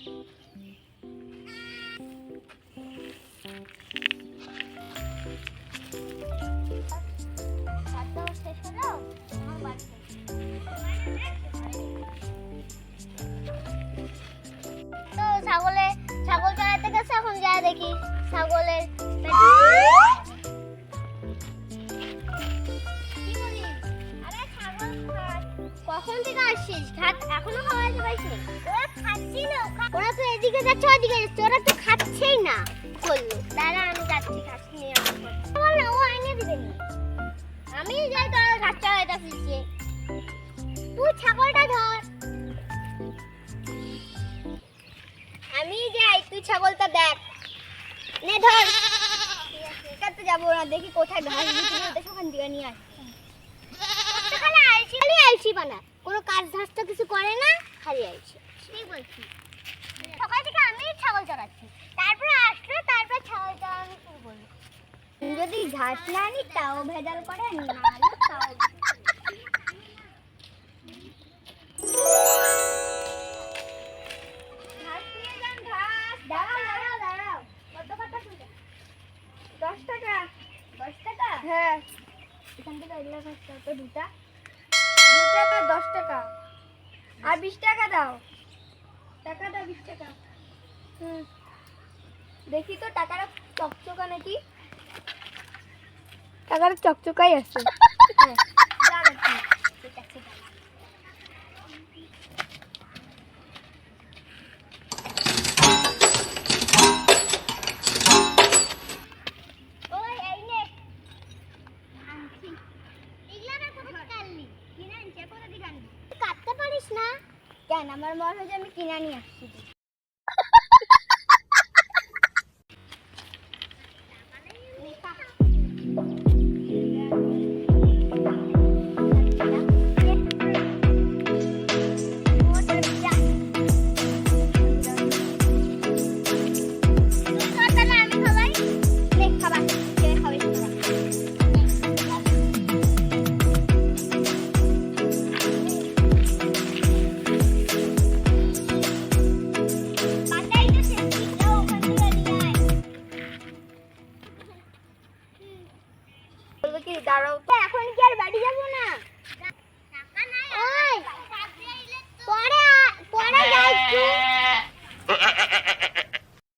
তো ছাগল চড়াতে গেছে, এখন যা দেখি ছাগলের কখন থেকে আসছিস? ঘাট এখনো খাওয়া যেতে পারছিস? ওরা খাচ্ছি না, ওরা তো এদিকে যাচ্ছে ওদিকে যাচ্ছে, ওরা তো খাচ্ছেই না। বললো দাদা আমি যাচ্ছি ঘাস নিয়ে আসবো, না ও আইনে দিবে না, আমি যাই তোর ঘাস চড়াইতে আসছি। তুই ছাগলটা ধর, আমি যাই, তুই ছাগলটা দেখ, নে ধর। কাটতে যাবো না, দেখি কোথায় ঘাস বিক্রি হতে, সেখান থেকে নিয়ে আসছি। খালি আলসি বানা, কোনো কাজ ধাজ তো কিছু করে না, খালি আলসি। ঠিক বলছি, সকাল থেকে আমি ছাগল চড়াচ্ছি, তারপরে আসলো, তারপর ছাগল চড়ানো শুরু করলো। যদি ঘাস না আনি তাও ভেজাল করে, না আনি তাও। ঘাস নিয়ে যান, ঘাস। দাঁড়াও দাঁড়াও দাঁড়াও, কত কথা শুনতে? 10 টাকা। 10 টাকা? হ্যাঁ। এখান থেকে এগুলো ঘাস কত? দুটা 10 টাকা। আর 20 টাকা দাও। টাকা দাও 20 টাকা। দেখি তো টাকাটা চকচকা নাকি? টাকাটা চকচকাই আছে। হ্যাঁ, ঠিক আছে। ওই এই নে। আনছি। এগুলা না কত কাটলি? কিনে আনছি, কত দিয়ে আনবি? কাটতে পারিস না? কেন, আমার মনে হয় যে আমি কিনে নিয়ে আসছি। দাঁড়াও, এখন কি আর বাড়ি যাবো না? ওই পরে পরে যাই।